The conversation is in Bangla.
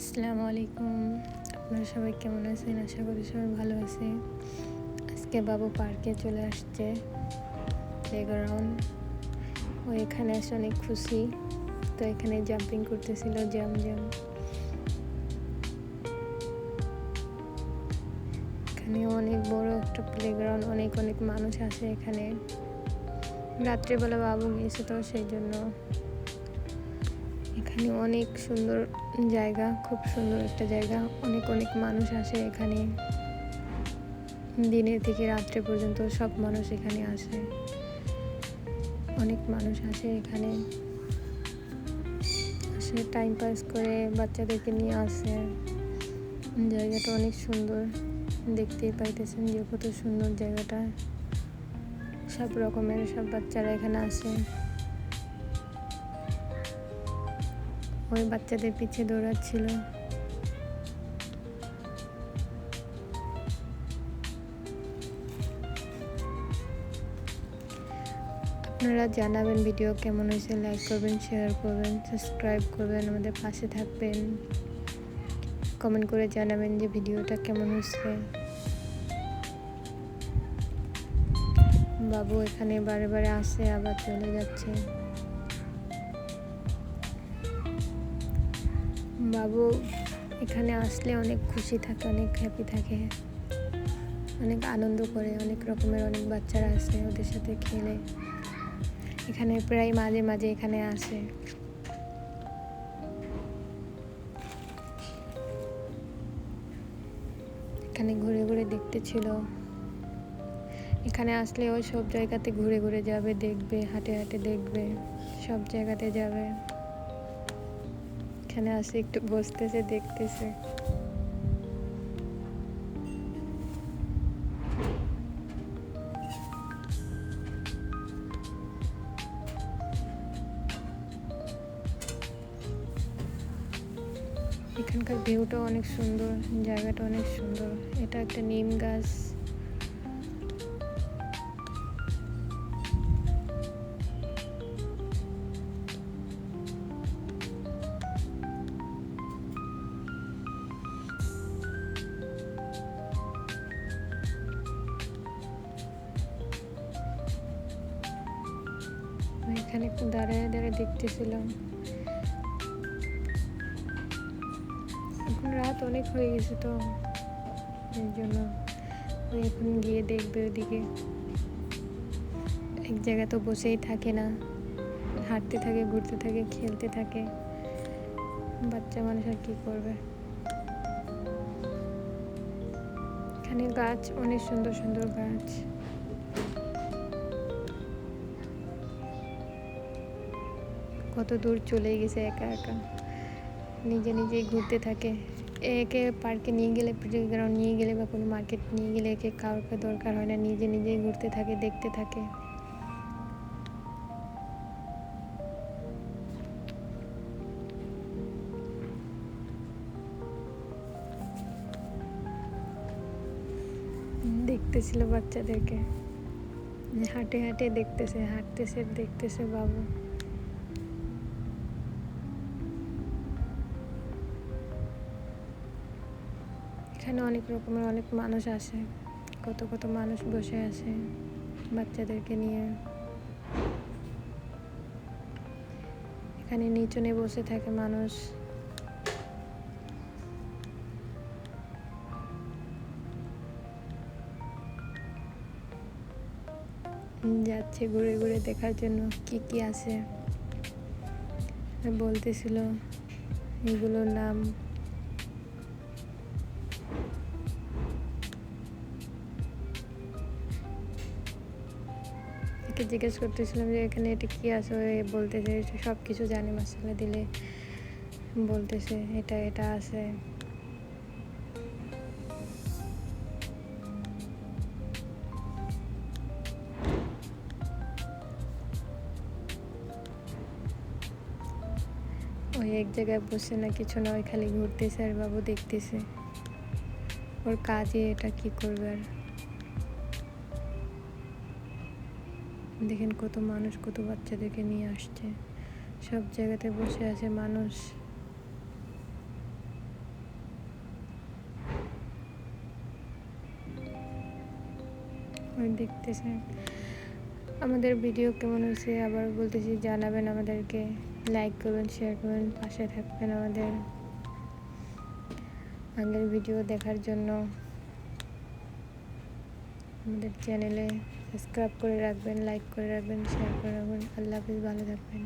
আসসালামু আলাইকুম। আপনারা সবাই কেমন আছেন? আশা করি সবাই ভালো আছে। আজকে বাবু পার্কে চলে আসছে, প্লেগ্রাউন্ড। ও এখানে এসে অনেক খুশি। তো এখানে জাম্পিং করতেছিল, জাম্প। এখানে অনেক বড় একটা প্লেগ্রাউন্ড, অনেক মানুষ আছে এখানে। রাত্রেবেলা বাবু গিয়েছে, তো সেই জন্য এখানে অনেক সুন্দর জায়গা, খুব সুন্দর একটা জায়গা। অনেক মানুষ আসে এখানে, দিনের থেকে রাত্রে পর্যন্ত সব মানুষ এখানে আসে। অনেক মানুষ আসে এখানে, আসে টাইম পাস করে, বাচ্চাদেরকে নিয়ে আসে। জায়গাটা অনেক সুন্দর, দেখতেই পাইতেছেন যে কত সুন্দর জায়গাটা। সব রকমের সব বাচ্চারা এখানে আসে। ওই বাচ্চাদের পিছে দৌড়াচ্ছিল। আপনারা জানাবেন ভিডিও কেমন হয়েছে, লাইক করবেন, শেয়ার করবেন, সাবস্ক্রাইব করবেন, আমাদের পাশে থাকবেন। কমেন্ট করে জানাবেন যে ভিডিওটা কেমন হয়েছে। বাবু এখানে বারে আসে, আবার চলে যাচ্ছে। বাবু এখানে আসলে অনেক খুশি থাকে, অনেক হ্যাপি থাকে, অনেক আনন্দ করে। অনেক রকমের অনেক বাচ্চারা আসে, ওদের সাথে খেলে। এখানে প্রায় মাঝে এখানে আসে। এখানে ঘুরে দেখতেছিল। এখানে আসলে ওই সব জায়গাতে ঘুরে যাবে, দেখবে, হাঁটে দেখবে, সব জায়গাতে যাবে। এখানে আসে একটু বসতেছে, দেখতেছে। এখানকার ভিউটা অনেক সুন্দর, জায়গাটা অনেক সুন্দর। এটা একটা নিম গাছ। এখানে একটু দাঁড়ায় দেখতেছিলাম। এখন রাত অনেক হয়ে গেছে, তো এই জন্য এখন গিয়ে দেখবে ওদিকে। এক জায়গায় তো বসেই থাকে না, হাঁটতে থাকে, ঘুরতে থাকে, খেলতে থাকে। বাচ্চা মানুষ আর কি করবে। এখানে গাছ, অনেক সুন্দর গাছ। কত দূর চলে গেছে একা নিজেই ঘুরতে থাকে। একে পার্কে নিয়ে গেলে, প্লেগ্রাউন্ড নিয়ে গেলে বা কোনো মার্কেট নিয়ে গেলে একে কাউকে দরকার হয় না, নিজেই ঘুরতে থাকে, দেখতে থাকে। দেখতেছিল বাচ্চাদেরকে, হাঁটে দেখতেছে বাবু। এখানে অনেক রকমের অনেক মানুষ আসে, কত মানুষ বসে আছে বাচ্চাদেরকে নিয়ে। এখানে নিচনে বসে থাকে মানুষ। যাচ্ছে ঘুরে দেখার জন্য কি আছে। বলতেছিল এগুলোর নাম। একে জিজ্ঞেস করতেছিলাম যে এখানে এটা কি আছে, বলতেছে সব কিছু জানে, মশলা দিলে বলতেছে এটা আছে। ওই এক জায়গায় বসে না, কিছু না, ওই খালি ঘুরতেছে আর বাবু দেখতেছে। ওর কাজে এটা, কি করবে আর। দেখেন কত মানুষ, কত বাচ্চাদেরকে নিয়ে আসছে, সব জায়গাতে বসে আছে মানুষ। দেখতেছেন। আমাদের ভিডিও কেমন হয়েছে আবার বলতেছি, জানাবেন আমাদেরকে, লাইক করবেন, শেয়ার করবেন, পাশে থাকবেন আমাদের। আগের ভিডিও দেখার জন্য আমাদের চ্যানেলে সাবস্ক্রাইব করে রাখবেন, লাইক করে রাখবেন, শেয়ার করে রাখবেন। আল্লাহ হাফিজ, ভালো থাকবেন।